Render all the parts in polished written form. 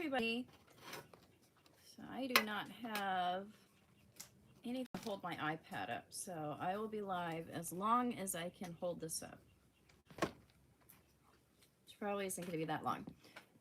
everybody. So I do not have anything to hold my iPad up, so I will be live as long as I can hold this up. Which probably isn't going to be that long.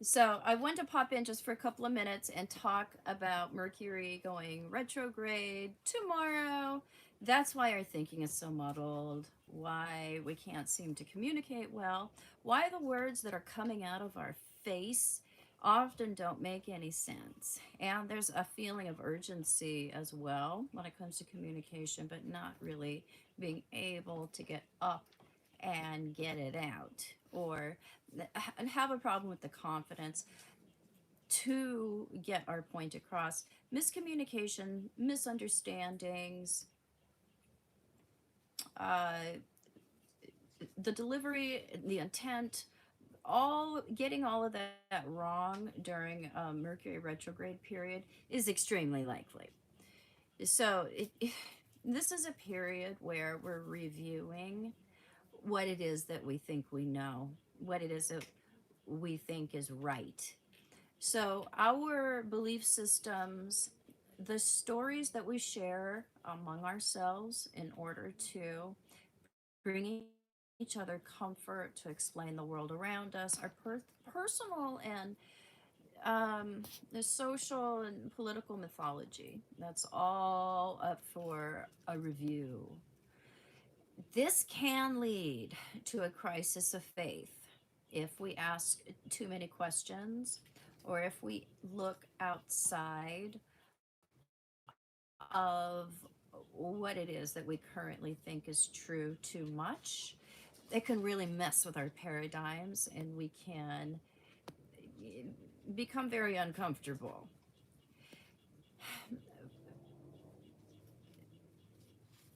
So I want to pop in just for a couple of minutes and talk about Mercury going retrograde tomorrow. That's why our thinking is so muddled, why we can't seem to communicate well, why the words that are coming out of our face often don't make any sense. And there's a feeling of urgency as well when it comes to communication, but not really being able to get up and get it out, or have a problem with the confidence to get our point across. Miscommunication, misunderstandings, uh, the delivery, the intent, all getting all of that wrong during Mercury retrograde period is extremely likely. So this is a period where we're reviewing what it is that we think we know, what it is that we think is right. So our belief systems, the stories that we share among ourselves in order to bring each other comfort, to explain the world around us, our personal and the social and political mythology. That's all up for a review. This can lead to a crisis of faith if we ask too many questions, or if we look outside of what it is that we currently think is true too much. It can really mess with our paradigms, and we can become very uncomfortable.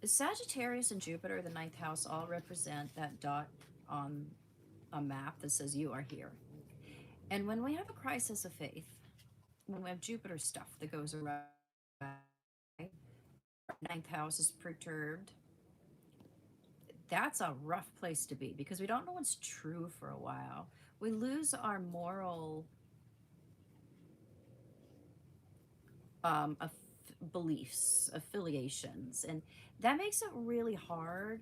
Sagittarius and Jupiter, the ninth house, all represent that dot on a map that says you are here. And when we have a crisis of faith, when we have Jupiter stuff that goes around, ninth house is perturbed, that's a rough place to be because we don't know what's true for a while. We lose our moral beliefs, affiliations, and that makes it really hard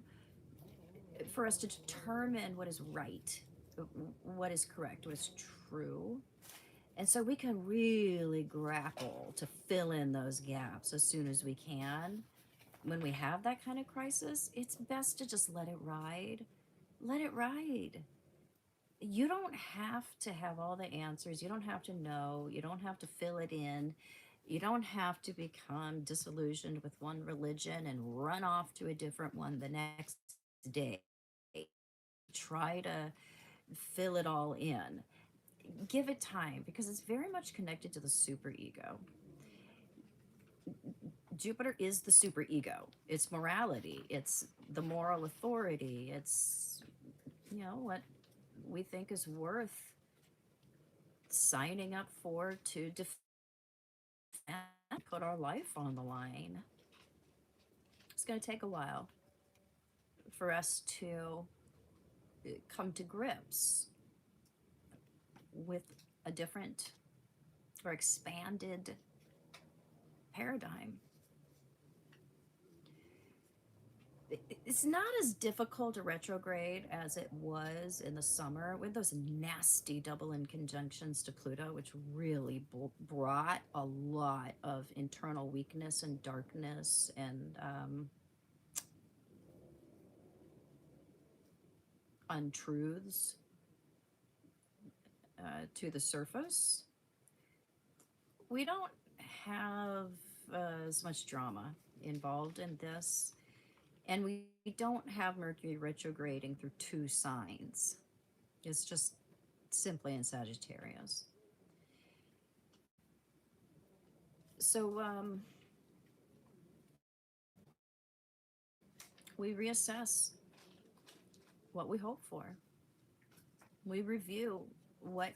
for us to determine what is right, what is correct, what is true. And so we can really grapple to fill in those gaps as soon as we can. When we have that kind of crisis, it's best to just let it ride. Let it ride. You don't have to have all the answers. You don't have to know. You don't have to fill it in. You don't have to become disillusioned with one religion and run off to a different one the next day. Try to fill it all in. Give it time, because it's very much connected to the superego. Jupiter is the superego. It's morality. It's the moral authority. It's, what we think is worth signing up for, to defend, put our life on the line. It's going to take a while for us to come to grips with a different or expanded paradigm. It's not as difficult a retrograde as it was in the summer with those nasty double in conjunctions to Pluto, which really brought a lot of internal weakness and darkness and untruths to the surface. We don't have as much drama involved in this. And we don't have Mercury retrograding through two signs. It's just simply in Sagittarius. So we reassess what we hope for. We review what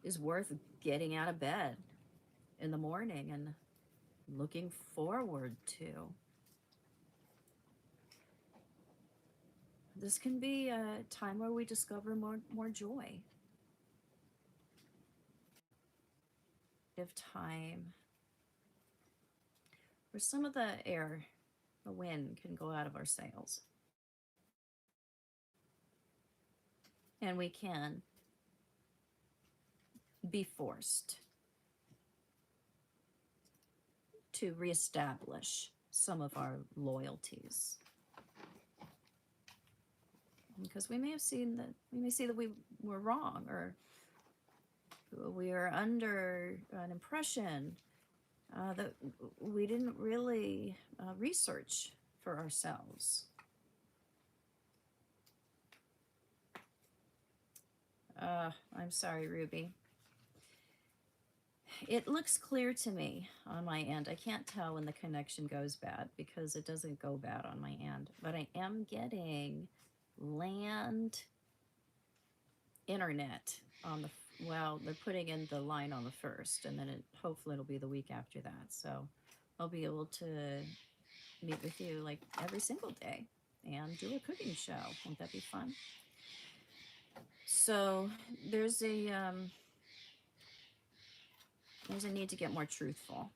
is worth getting out of bed in the morning and looking forward to. This can be a time where we discover more joy. time where some of the air, the wind, can go out of our sails. And we can be forced to reestablish some of our loyalties. Because we may see that we were wrong, or we are under an impression that we didn't really research for ourselves. I'm sorry, Ruby. It looks clear to me on my end. I can't tell when the connection goes bad because it doesn't go bad on my end. But I am getting land internet on the, well, they're putting in the line on the 1st, and then hopefully it'll be the week after that. So I'll be able to meet with you like every single day and do a cooking show. Won't that be fun? So there's a need to get more truthful.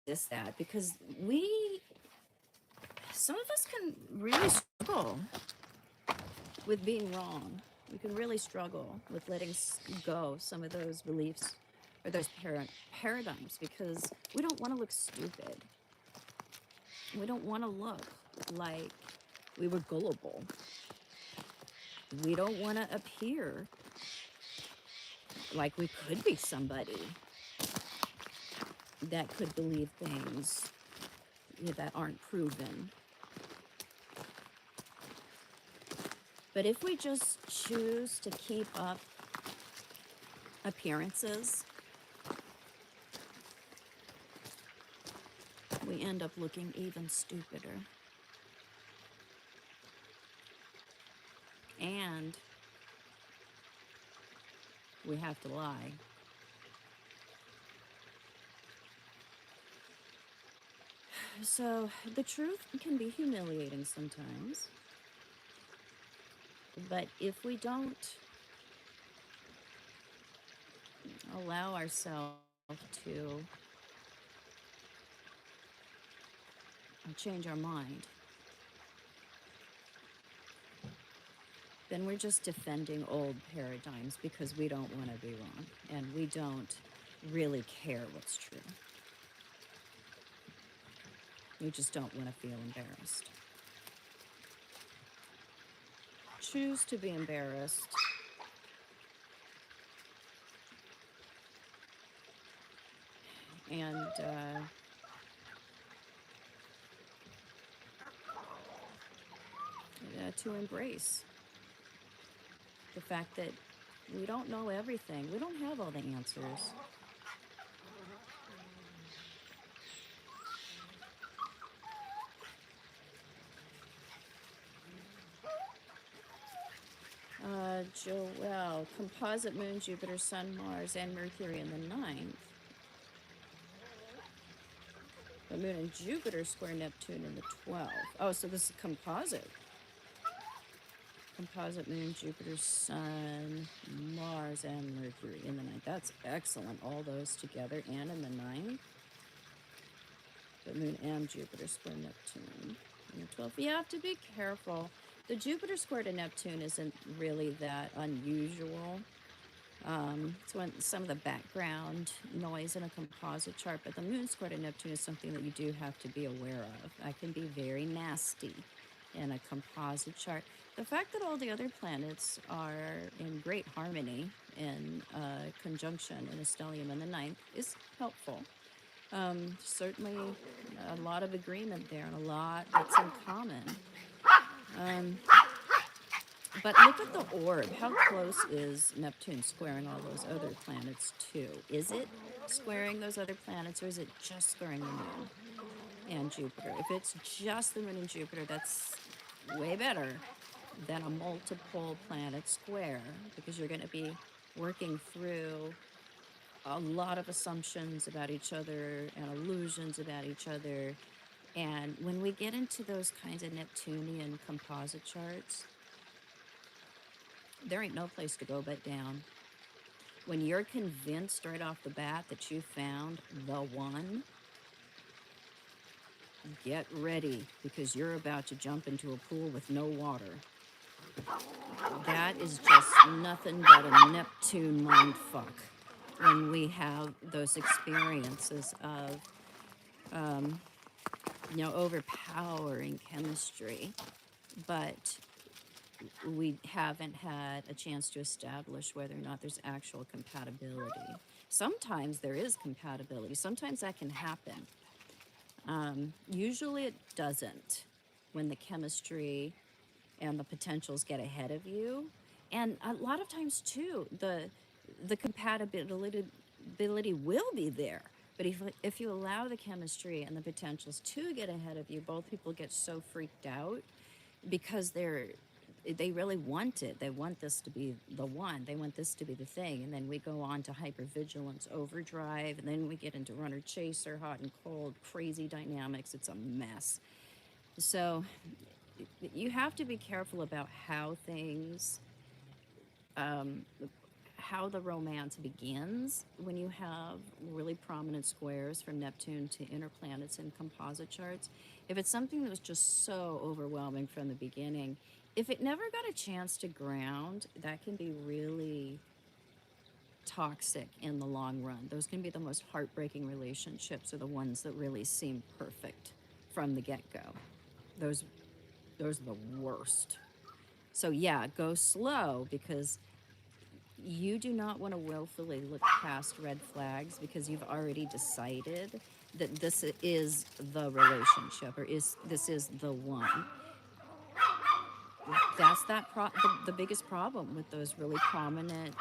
Resist that because some of us can really struggle with being wrong. We can really struggle with letting go some of those beliefs or those paradigms because we don't want to look stupid. We don't want to look like we were gullible. We don't want to appear like we could be somebody that could believe things that aren't proven. But if we just choose to keep up appearances, we end up looking even stupider. And we have to lie. So the truth can be humiliating sometimes. But if we don't allow ourselves to change our mind, then we're just defending old paradigms because we don't want to be wrong and we don't really care what's true. We just don't want to feel embarrassed. Choose to be embarrassed. And to embrace the fact that we don't know everything. We don't have all the answers. Joel, composite moon, Jupiter, Sun, Mars, and Mercury in the 9th. The moon and Jupiter square Neptune in the 12th. Oh, so this is composite. Composite moon, Jupiter, Sun, Mars, and Mercury in the 9th. That's excellent. All those together and in the 9th. The moon and Jupiter square Neptune in the 12th. You have to be careful. The Jupiter square to Neptune isn't really that unusual. It's when some of the background noise in a composite chart, but the moon square to Neptune is something that you do have to be aware of. That can be very nasty in a composite chart. The fact that all the other planets are in great harmony in conjunction in a stellium in the 9th is helpful. Certainly a lot of agreement there and a lot that's in common. But look at the orb. How close is Neptune squaring all those other planets to? Is it squaring those other planets, or is it just squaring the moon and Jupiter? If it's just the moon and Jupiter, that's way better than a multiple planet square, because you're going to be working through a lot of assumptions about each other and illusions about each other And when we get into those kinds of Neptunian composite charts, there ain't no place to go but down. When you're convinced right off the bat that you found the one, get ready because you're about to jump into a pool with no water. That is just nothing but a Neptune mind fuck when we have those experiences of, overpowering chemistry, but we haven't had a chance to establish whether or not there's actual compatibility. Sometimes there is compatibility. Sometimes that can happen. Usually it doesn't when the chemistry and the potentials get ahead of you. And a lot of times too, the compatibility will be there. But if you allow the chemistry and the potentials to get ahead of you, both people get so freaked out because they really want it. They want this to be the one. They want this to be the thing. And then we go on to hypervigilance overdrive. And then we get into runner chaser, hot and cold, crazy dynamics. It's a mess. So you have to be careful about how things, how the romance begins when you have really prominent squares from Neptune to inner planets in composite charts. If it's something that was just so overwhelming from the beginning, if it never got a chance to ground, that can be really toxic in the long run. Those can be the most heartbreaking relationships, are the ones that really seem perfect from the get-go. Those are the worst. So yeah, go slow because you do not want to willfully look past red flags because you've already decided that this is the relationship or this is the one. That's the biggest problem with those really prominent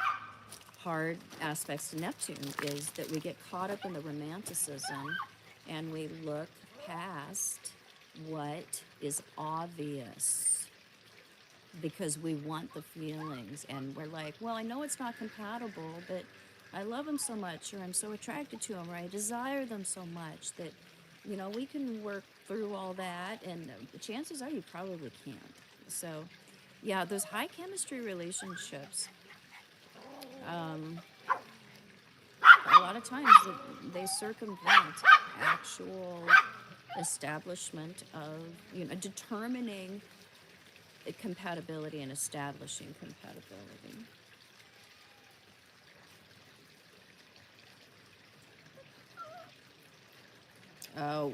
hard aspects to Neptune is that we get caught up in the romanticism and we look past what is obvious because we want the feelings and we're like, well, I know it's not compatible, but I love him so much, or I'm so attracted to him, or I desire them so much that, we can work through all that, and the chances are you probably can't. So, yeah, those high chemistry relationships, a lot of times they circumvent actual establishment of, determining compatibility and establishing compatibility. Oh,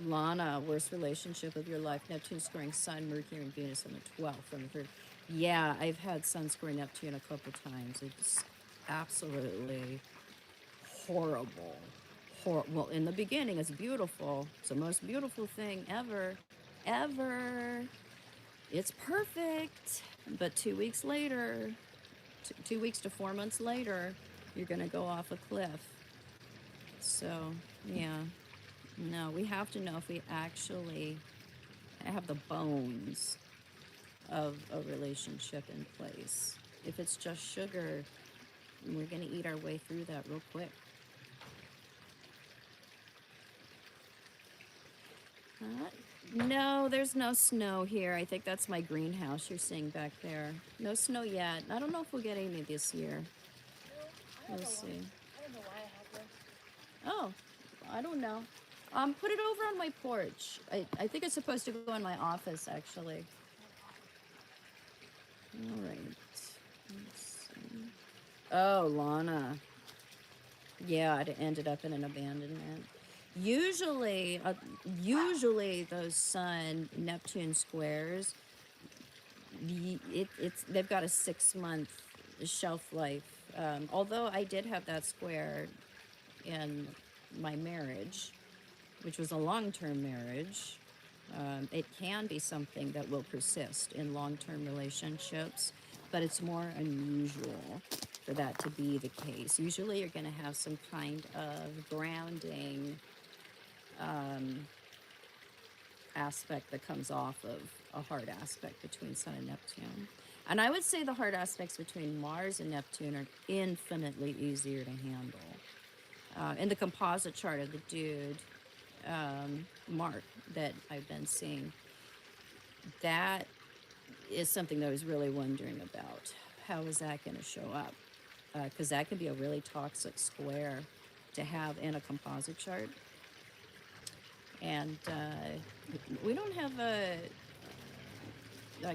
Lana, worst relationship of your life. Neptune squaring Sun, Mercury, and Venus on the 12th and the 3rd. Yeah, I've had Sun square Neptune a couple times. It's absolutely horrible. Well, in the beginning, it's beautiful. It's the most beautiful thing ever. Ever. It's perfect. But 2 weeks later, 2 weeks to 4 months later, you're going to go off a cliff. So, yeah. No, we have to know if we actually have the bones of a relationship in place. If it's just sugar, we're going to eat our way through that real quick. No, there's no snow here. I think that's my greenhouse you're seeing back there. No snow yet. I don't know if we'll get any this year. We'll see. I don't know why I have this. Oh, I don't know. Put it over on my porch. I think it's supposed to go in my office, actually. All right. Let's see. Oh, Lana. Yeah, it ended up in an abandonment. Usually those Sun Neptune squares, they've got a 6-month shelf life. Although I did have that square in my marriage, which was a long-term marriage, it can be something that will persist in long-term relationships, but it's more unusual for that to be the case. Usually you're going to have some kind of grounding aspect that comes off of a hard aspect between Sun and Neptune. And I would say the hard aspects between Mars and Neptune are infinitely easier to handle. In the composite chart of the dude, mark that I've been seeing. That is something that I was really wondering about. How is that going to show up? Because that can be a really toxic square to have in a composite chart. And we don't have a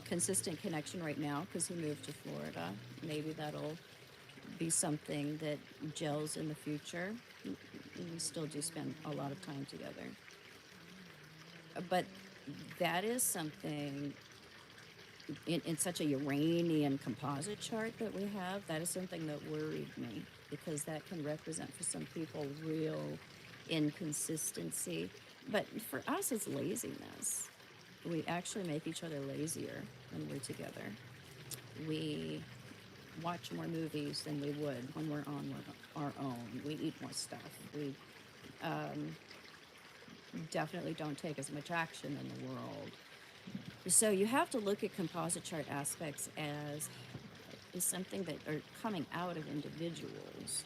consistent connection right now because he moved to Florida. Maybe that'll be something that gels in the future. We still do spend a lot of time together. But that is something in such a Uranian composite chart that we have, that is something that worried me because that can represent for some people real inconsistency. But for us, it's laziness. We actually make each other lazier when we're together. We watch more movies than we would when we're on our own. We eat more stuff. We definitely don't take as much action in the world. So you have to look at composite chart aspects as is something that are coming out of individuals.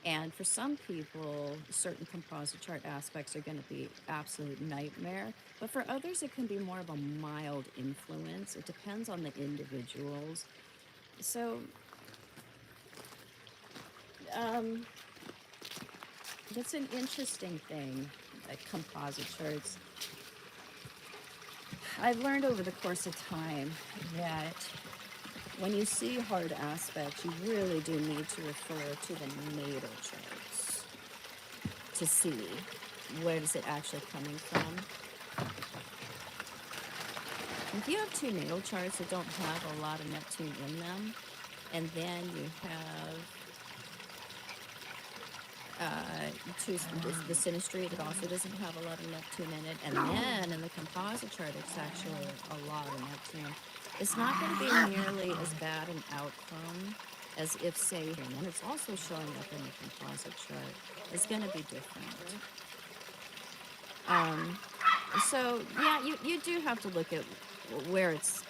And for some people, certain composite chart aspects are going to be absolute nightmare. But for others, it can be more of a mild influence. It depends on the individuals. So it's an interesting thing, like composite charts. I've learned over the course of time that when you see hard aspects, you really do need to refer to the natal charts to see where is it actually coming from. If you have two natal charts that don't have a lot of Neptune in them, and then you have the synastry that also doesn't have a lot of Neptune in it, and then in the composite chart it's actually a lot of Neptune, it's not going to be nearly as bad an outcome as if, say, and it's also showing up in the composite chart, it's going to be different. So yeah, you do have to look at where it's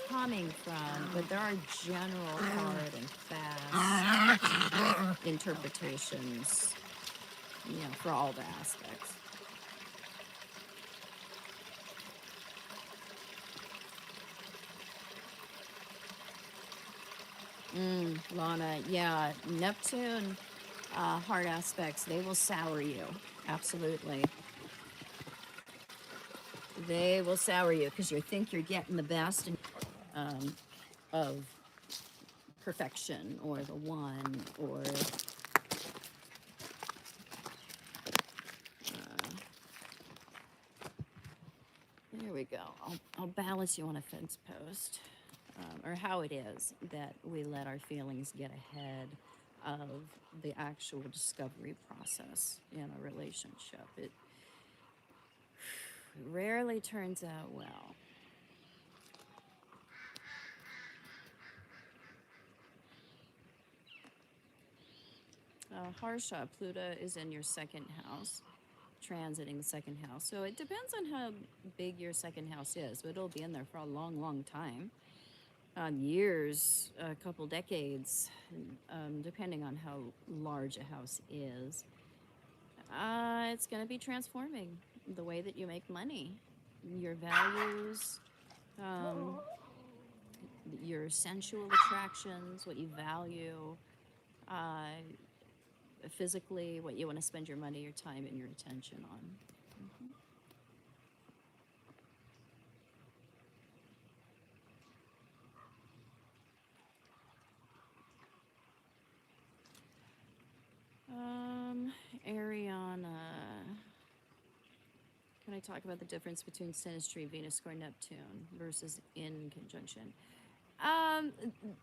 coming from, but there are general hard and fast interpretations, for all the aspects. Lana, yeah, Neptune, hard aspects, they will sour you. Absolutely. They will sour you because you think you're getting the best of perfection or the one or there we go. I'll balance you on a fence post, or how it is that we let our feelings get ahead of the actual discovery process in a relationship. It rarely turns out well. Harsha, Pluto is in your second house, transiting the second house. So it depends on how big your second house is, but it'll be in there for a long, long time. Years, a couple decades, depending on how large a house is. It's going to be transforming the way that you make money, your values, um, your sensual attractions, what you value, uh, physically, what you want to spend your money, your time, and your attention on. Ariana, can I talk about the difference between synastry, Venus square Neptune versus in conjunction? Um,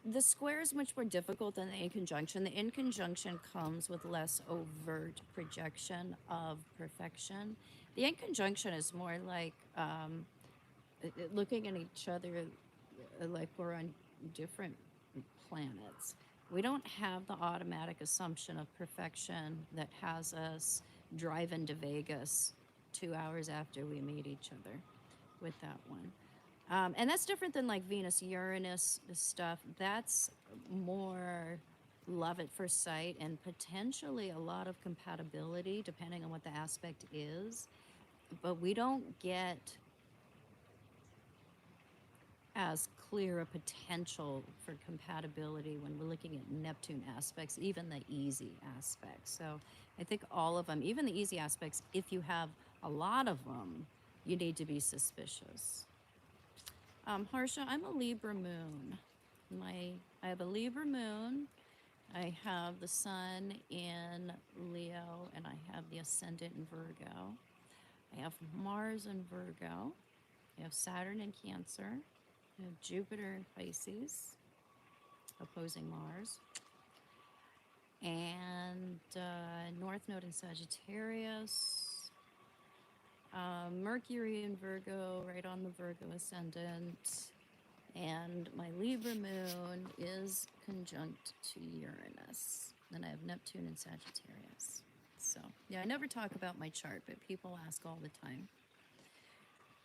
the square is much more difficult than the in conjunction. The in conjunction comes with less overt projection of perfection. The in conjunction is more like looking at each other like we're on different planets. We don't have the automatic assumption of perfection that has us drive into Vegas 2 hours after we meet each other with that one. And that's different than like Venus Uranus stuff. That's more love at first sight and potentially a lot of compatibility depending on what the aspect is. but we don't get as clear a potential for compatibility when we're looking at Neptune aspects, even the easy aspects. So I think all of them, even the easy aspects, if you have a lot of them, you need to be suspicious. Harsha, I'm a Libra moon. I have a Libra moon. I have the sun in Leo, and I have the ascendant in Virgo. I have Mars in Virgo. I have Saturn in Cancer. I have Jupiter in Pisces, opposing Mars. And North Node in Sagittarius. Mercury in Virgo, right on the Virgo ascendant. And my Libra moon is conjunct to Uranus. And I have Neptune in Sagittarius. So, yeah, I never talk about my chart, but people ask all the time.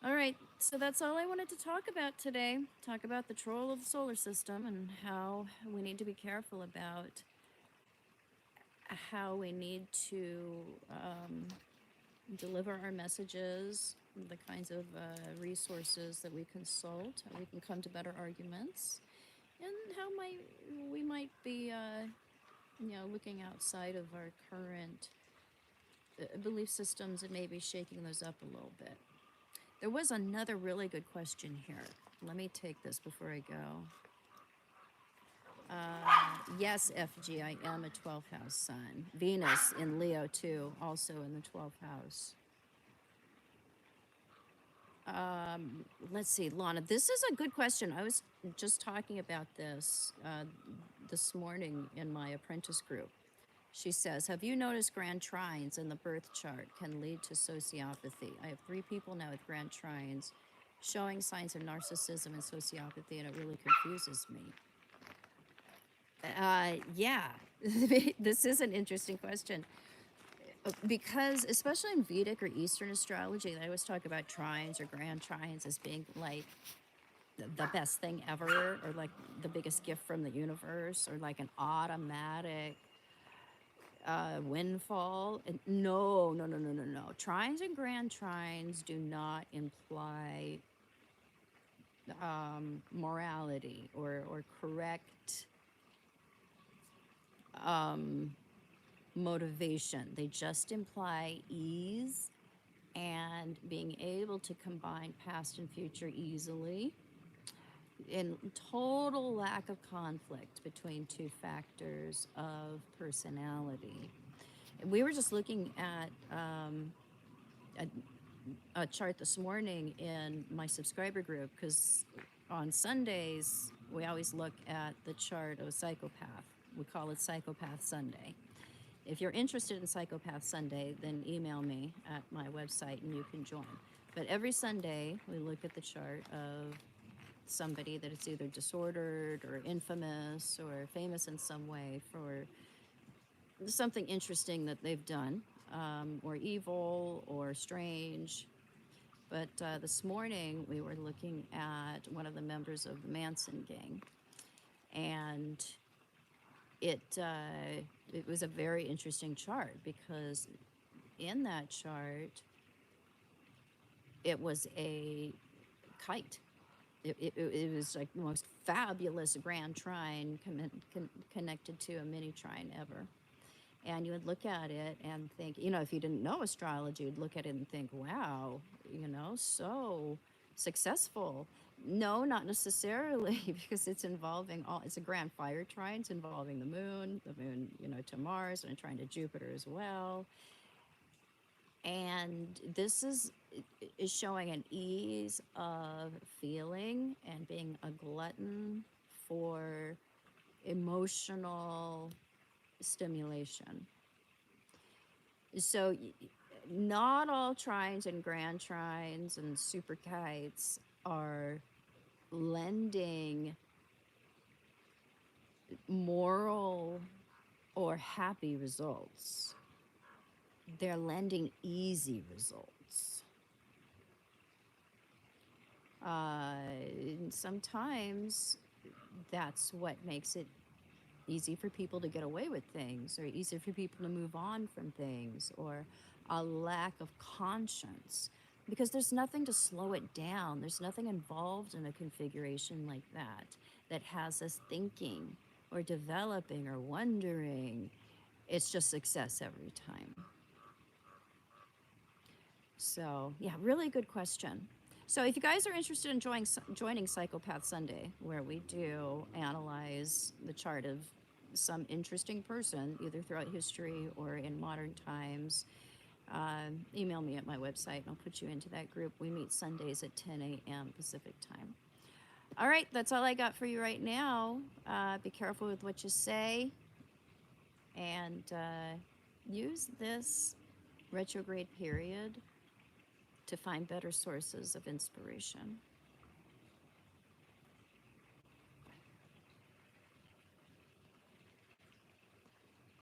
All right, so that's all I wanted to talk about today. Talk about the troll of the solar system and how we need to be careful about how we need to deliver our messages, the kinds of resources that we consult, how we can come to better arguments, and how we might be, looking outside of our current belief systems and maybe shaking those up a little bit. There was another really good question here. Let me take this before I go. Yes, FG, I am a 12th house sun. Venus in Leo, too, also in the 12th house. Let's see, Lana, this is a good question. I was just talking about this morning in my apprentice group. She says, have you noticed grand trines in the birth chart can lead to sociopathy? I have 3 people now with grand trines showing signs of narcissism and sociopathy, and it really confuses me. Yeah, this is an interesting question. Because especially in Vedic or Eastern astrology, they always talk about trines or grand trines as being like the best thing ever, or like the biggest gift from the universe, or like an automatic windfall. And no, no, no, no, no, no. Trines and grand trines do not imply morality or correct motivation. They just imply ease and being able to combine past and future easily, in total lack of conflict between 2 factors of personality. And we were just looking at a chart this morning in my subscriber group, because on Sundays we always look at the chart of a psychopath. We call it Psychopath Sunday. If you're interested in Psychopath Sunday, then email me at my website and you can join. But every Sunday, we look at the chart of somebody that is either disordered or infamous or famous in some way for something interesting that they've done, or evil or strange. But this morning, we were looking at one of the members of the Manson gang, and it was a very interesting chart, because in that chart it was a kite. It was like the most fabulous grand trine connected to a mini trine ever. And you would look at it and think, if you didn't know astrology, you'd look at it and think, wow, so successful. No, not necessarily, because it's a grand fire trine. It's involving the moon, to Mars, and a trine to Jupiter as well. And this is showing an ease of feeling and being a glutton for emotional stimulation. So not all trines and grand trines and super kites are lending moral or happy results. They're lending easy results. Sometimes that's what makes it easy for people to get away with things, or easier for people to move on from things, or a lack of conscience, because there's nothing to slow it down. There's nothing involved in a configuration like that has us thinking or developing or wondering. It's just success every time. So, yeah, really good question. So, if you guys are interested in joining Psychopath Sunday, where we do analyze the chart of some interesting person, either throughout history or in modern times, email me at my website and I'll put you into that group. We meet Sundays at 10 a.m. Pacific time. All right, that's all I got for you right now. Be careful with what you say, and use this retrograde period to find better sources of inspiration.